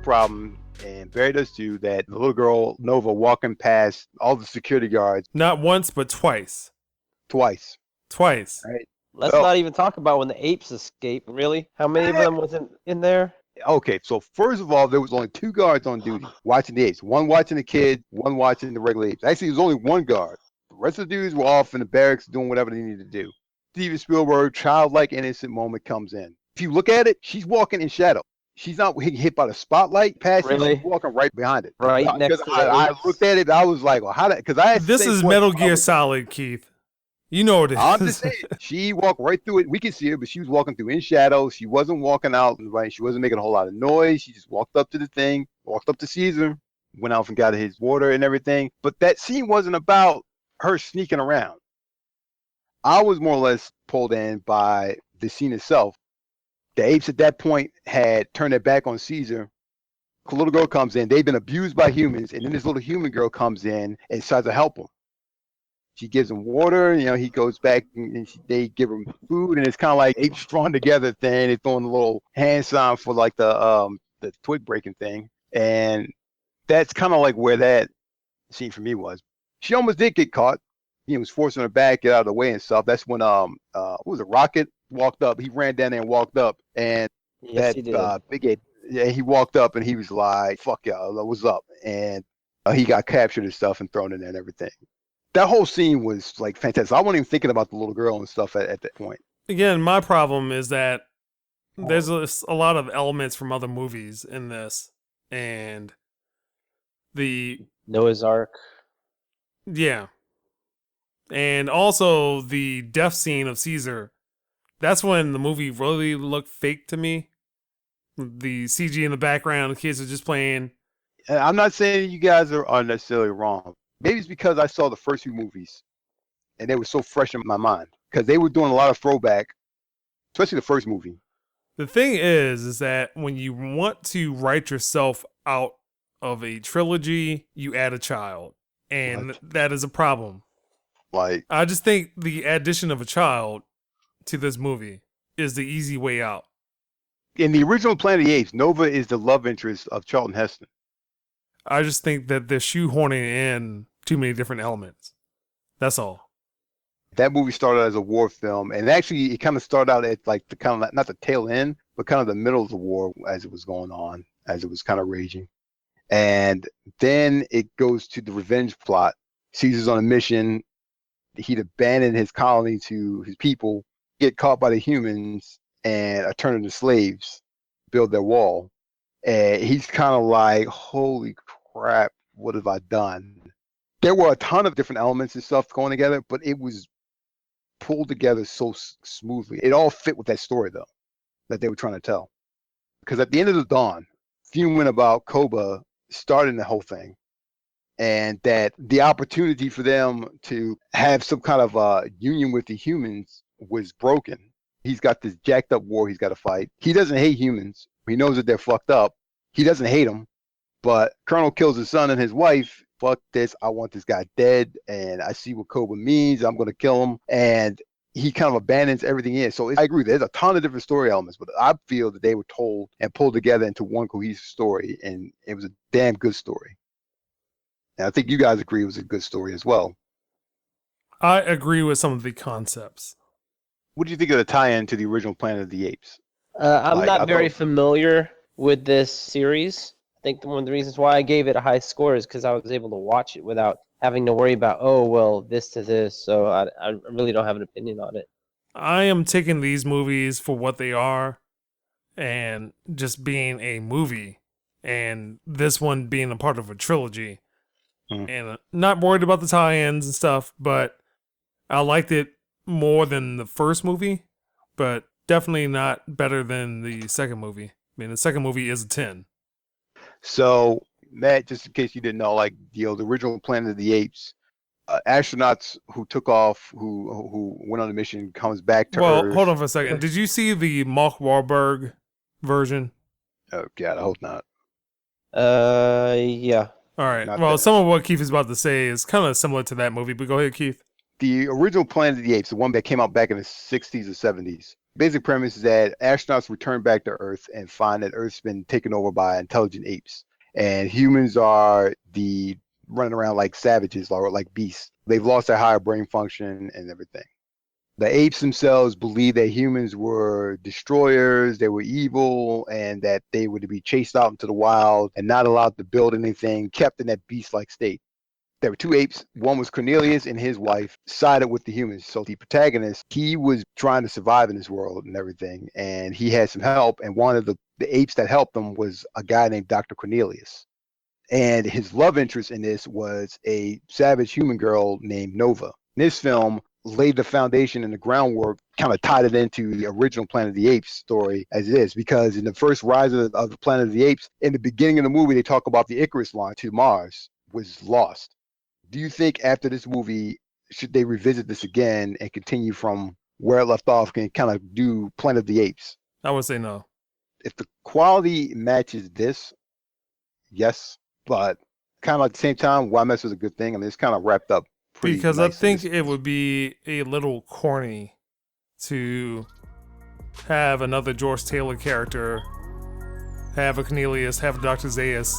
problem, and Barry does too, that the little girl, Nova, walking past all the security guards Not once, but twice. twice. Twice. Right? Let's Well, not even talk about when the apes escape. Really? How many of them was in there? okay, so first of all, there was only 2 guards on duty watching the apes. One watching the kid, one watching the regular apes. Actually, there was only 1 guard. The rest of the dudes were off in the barracks doing whatever they needed to do. Steven Spielberg, childlike innocent moment comes in. If you look at it, she's walking in shadow. She's not hit by the spotlight passing. Really? She's walking right behind it. Right next to the I apes. looked at it. I was like, well, how that? Because I asked the This same is question. Metal Gear Solid, Keith. You know what it is. I'm just saying, she walked right through it. We can see her, but she was walking through in shadow. She wasn't walking out, right? She wasn't making a whole lot of noise. She just walked up to the thing, walked up to Caesar, went out and got his water and everything. But that scene wasn't about her sneaking around. I was more or less pulled in by the scene itself. The apes at that point had turned their back on Caesar. A little girl comes in. They've been abused by humans, and then this little human girl comes in and tries to help them. She gives him water, he goes back and they give him food, and it's kind of like apes drawn together thing. They're throwing a little hand sign for like the twig breaking thing. And that's kind of like where that scene for me was. She almost did get caught. He was forcing her back, get out of the way and stuff. That's when what was it, Rocket walked up. He ran down there and walked up, and Yes, he did. big ape, yeah, he walked up and he was like, "Fuck y'all, what's up?" And he got captured and stuff and thrown in there and everything. That whole scene was like fantastic. I wasn't even thinking about the little girl and stuff at that point. Again, my problem is that there's a lot of elements from other movies in this, and the Noah's Ark. yeah, and also the death scene of Caesar. That's when the movie really looked fake to me. The CG in the background, the kids are just playing. And I'm not saying you guys are necessarily wrong. Maybe it's because I saw the first few movies, and they were so fresh in my mind because they were doing a lot of throwback, especially the first movie. The thing is that when you want to write yourself out of a trilogy, you add a child, and What? that is a problem. Like, I just think the addition of a child to this movie is the easy way out. in the original Planet of the Apes, Nova is the love interest of Charlton Heston. I just think that they're shoehorning in too many different elements. That's all. That movie started as a war film, and actually it kind of started out at like the kind of not the tail end, but kind of the middle of the war as it was going on, as it was kind of raging. And then it goes to the revenge plot. Caesar's on a mission. He'd abandoned his colony to his people, get caught by the humans, and turn into slaves, build their wall. And he's kind of like, holy crap, what have I done? There were a ton of different elements and stuff going together, but it was pulled together so smoothly. It all fit with that story, though, that they were trying to tell. Because at the end of the dawn, fuming about Koba starting the whole thing, and that the opportunity for them to have some kind of union with the humans was broken. He's got this jacked up war he's got to fight. He doesn't hate humans. He knows that they're fucked up. He doesn't hate them. But Colonel kills his son and his wife. Fuck this. I want this guy dead. And I see what Koba means. I'm going to kill him. And he kind of abandons everything in. So I agree. There's a ton of different story elements. But I feel that they were told and pulled together into one cohesive story. And it was a damn good story. And I think you guys agree it was a good story as well. I agree with some of the concepts. What do you think of the tie-in to the original Planet of the Apes? I'm Like, not I very thought- familiar with this series. I think one of the reasons why I gave it a high score is because I was able to watch it without having to worry about, oh, well, this to this. So I really don't have an opinion on it. I am taking these movies for what they are and just being a movie, and this one being a part of a trilogy. And not worried about the tie-ins and stuff, but I liked it more than the first movie, but definitely not better than the second movie. I mean, the second movie is a 10. So, Matt, just in case you didn't know, like, the original Planet of the Apes, astronauts who took off, who went on a mission, comes back to Well, Earth. hold on for a second. Did you see the Mark Wahlberg version? Oh, God, I hope not. Yeah. All right. Not Well, that. some of what Keith is about to say is kind of similar to that movie, but go ahead, Keith. The original Planet of the Apes, the one that came out back in the 60s or 70s, Basic premise is that astronauts return back to Earth and find that Earth's been taken over by intelligent apes, and humans are the running around like savages or like beasts. They've lost their higher brain function and everything. The apes themselves believe that humans were destroyers, they were evil, and that they were to be chased out into the wild and not allowed to build anything, kept in that beast-like state. There were two apes. One was Cornelius, and his wife sided with the humans. So the protagonist, he was trying to survive in this world and everything, and he had some help. And one of the apes that helped him was a guy named Dr. Cornelius. And his love interest in this was a savage human girl named Nova. This film laid the foundation and the groundwork, kind of tied it into the original Planet of the Apes story as it is, because in the first rise of the Planet of the Apes, in the beginning of the movie, they talk about the Icarus launch to Mars was lost. Do you think after this movie, should they revisit this again and continue from where it left off and kind of do Planet of the Apes? I would say no. If the quality matches this, yes, but kind of at the same time, why mess with a good thing? I mean, it's kind of wrapped up pretty Because nice I think it would be a little corny to have another George Taylor character, have a Cornelius, have a Dr. Zaius,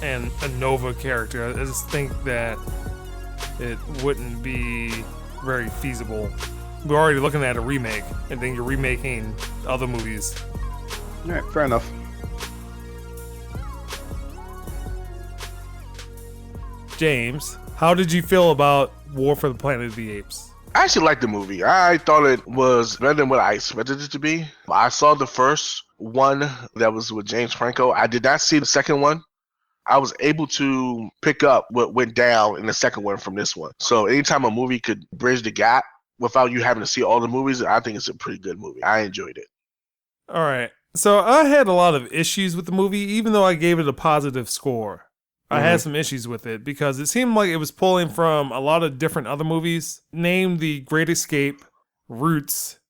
and a Nova character. I just think that it wouldn't be very feasible. We're already looking at a remake, and then you're remaking other movies. All right, fair enough. James, how did you feel about War for the Planet of the Apes? I actually liked the movie. I thought it was better than what I expected it to be. I saw the first one that was with James Franco. I did not see the second one. I was able to pick up what went down in the second one from this one. So anytime a movie could bridge the gap without you having to see all the movies, I think it's a pretty good movie. I enjoyed it. All right. So I had a lot of issues with the movie, even though I gave it a positive score. I had some issues with it because it seemed like it was pulling from a lot of different other movies. Name The Great Escape, Roots.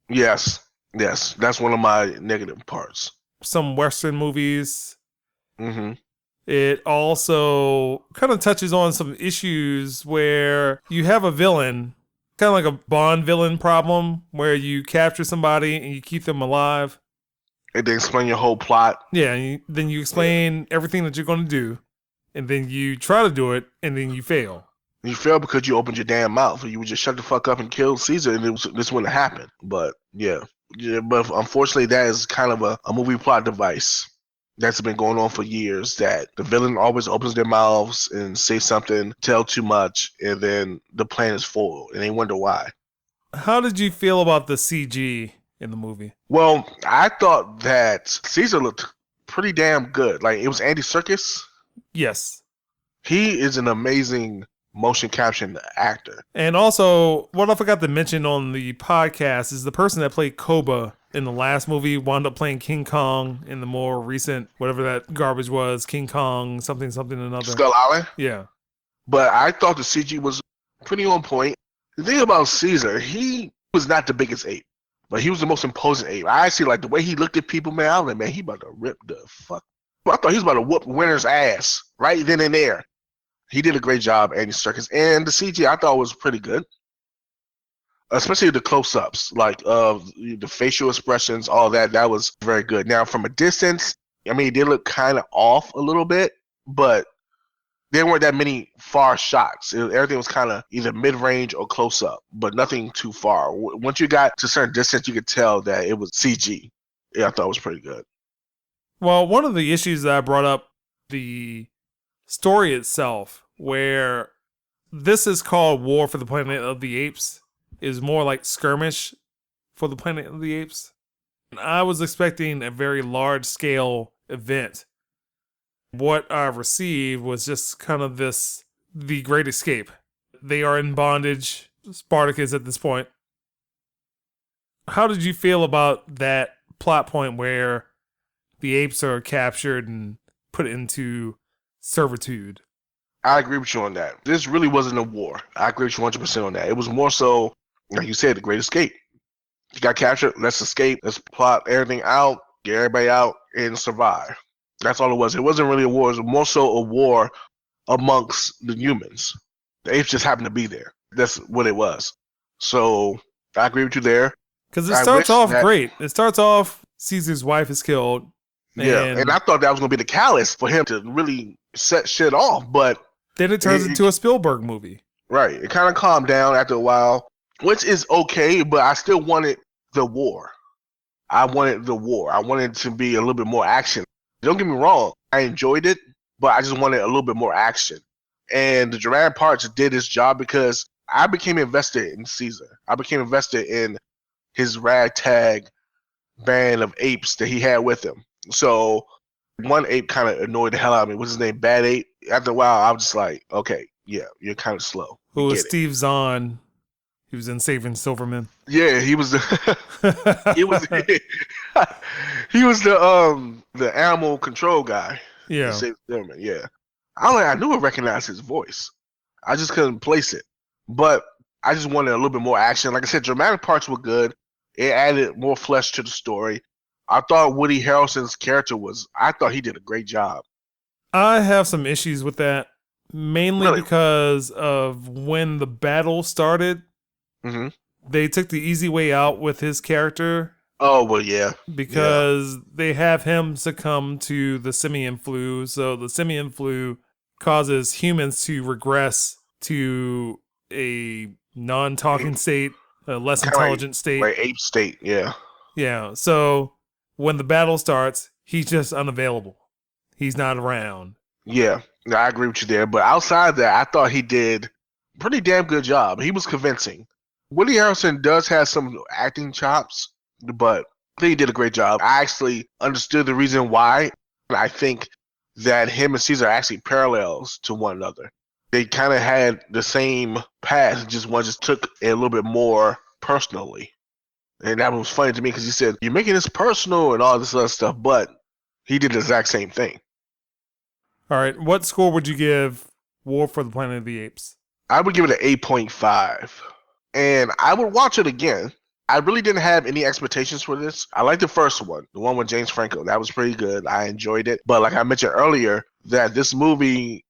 Yes. That's one of my negative parts. Some Western movies. Mm-hmm. It also kind of touches on some issues where you have a villain, kind of like a Bond villain problem, where you capture somebody and you keep them alive. And then explain your whole plot. Yeah, and then you explain everything that you're going to do, and then you try to do it, and then you fail. You fail because you opened your damn mouth. You would just shut the fuck up and kill Caesar, and this wouldn't happen. But yeah, but unfortunately, that is kind of a movie plot device that's been going on for years, that the villain always opens their mouths and say something, tell too much, and then the plan is foiled, and they wonder why. How did you feel about the CG in the movie? Well, I thought that Caesar looked pretty damn good. Like, it was Andy Serkis. Yes. He is an amazing motion caption actor. And also, what I forgot to mention on the podcast is the person that played Koba in the last movie wound up playing King Kong in the more recent, whatever that garbage was, King Kong, something, another. Skull Island? Yeah. But I thought the CG was pretty on point. The thing about Caesar, he was not the biggest ape, but he was the most imposing ape. I actually like the way he looked at people, man. I was like, man, he about to rip the fuck. I thought he was about to whoop Winner's ass right then and there. He did a great job, Andy Serkis. And the CG I thought was pretty good. Especially the close-ups, like the facial expressions, all that. That was very good. Now, from a distance, I mean, it did look kind of off a little bit, but there weren't that many far shots. Everything was kind of either mid-range or close-up, but nothing too far. Once you got to a certain distance, you could tell that it was CG. Yeah, I thought it was pretty good. Well, one of the issues that I brought up, the story itself, where this is called War for the Planet of the Apes, is more like skirmish for the Planet of the Apes. I was expecting a very large-scale event. What I received was just kind of the Great Escape. They are in bondage, Spartacus at this point. How did you feel about that plot point where the apes are captured and put into servitude? I agree with you on that. This really wasn't a war. I agree with you 100% on that. It was more so, like you said, the Great Escape. You got captured, let's escape, let's plot everything out, get everybody out, and survive. That's all it was. It wasn't really a war. It was more so a war amongst the humans. The apes just happened to be there. That's what it was. So I agree with you there. Because it I starts wish off that- great. It starts off, Caesar's wife is killed. Yeah, and I thought that was gonna be the catalyst for him to really set shit off, but then it turns into a Spielberg movie. right, it kind of calmed down after a while, which is okay, but I still wanted the war. I wanted the war. I wanted it to be a little bit more action. Don't get me wrong, I enjoyed it, but I just wanted a little bit more action. And the dramatic parts did its job because I became invested in Caesar. I became invested in his ragtag band of apes that he had with him. So one ape kind of annoyed the hell out of me. What's his name? Bad Ape. After a while, I was just like, okay, yeah, you're kind of slow. Who was Steve Zahn? He was in Saving Silverman. Yeah, he was the he was he was the animal control guy. Yeah. Silverman, yeah. I knew I recognized his voice. I just couldn't place it. But I just wanted a little bit more action. Like I said, dramatic parts were good. It added more flesh to the story. I thought Woody Harrelson's character I thought he did a great job. I have some issues with that, mainly Really? because of when the battle started. Mm-hmm. They took the easy way out with his character. Oh, well, yeah. Because they have him succumb to the simian flu. So the simian flu causes humans to regress to a non-talking state, a less Kinda intelligent state. Like ape state, yeah. Yeah. So when the battle starts, he's just unavailable. He's not around. Yeah, I agree with you there. But outside that, I thought he did a pretty damn good job. He was convincing. Woody Harrelson does have some acting chops, but I think he did a great job. I actually understood the reason why. I think that him and Caesar are actually parallels to one another. They kind of had the same past, just one just took it a little bit more personally. And that was funny to me because he said, you're making this personal and all this other stuff, but he did the exact same thing. All right. What score would you give War for the Planet of the Apes? I would give it an 8.5. And I would watch it again. I really didn't have any expectations for this. I liked the first one, the one with James Franco. That was pretty good. I enjoyed it. But like I mentioned earlier, that this movie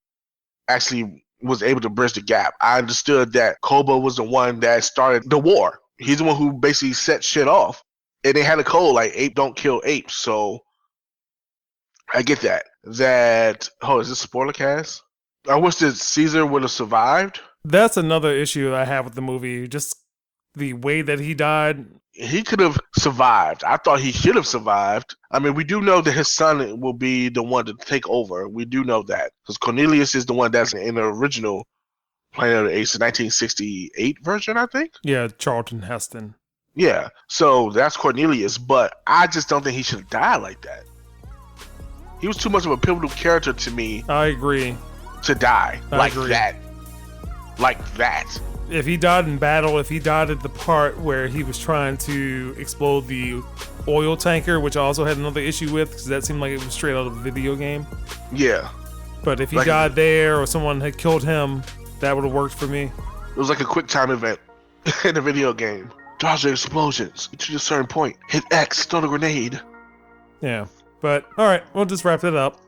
actually was able to bridge the gap. I understood that Koba was the one that started the war. He's the one who basically set shit off. And they had a code like ape don't kill apes. So I get that. Is this Spoilercast? I wish that Caesar would have survived. That's another issue I have with the movie. Just the way that he died. He could have survived. I thought he should have survived. I mean, we do know that his son will be the one to take over. We do know that. Because Cornelius is the one that's in the original Planet of the Apes, the 1968 version, I think. Yeah, Charlton Heston. Yeah, so that's Cornelius, but I just don't think he should have died like that. He was too much of a pivotal character to me I agree. to die I like agree. that. Like that. If he died in battle, if he died at the part where he was trying to explode the oil tanker, which I also had another issue with because that seemed like it was straight out of a video game. Yeah. But if he Like- died there or someone had killed him, that would have worked for me. It was like a quick time event in a video game. Dodge the explosions. Get to a certain point. Hit X, throw the grenade. Yeah. But all right, we'll just wrap it up.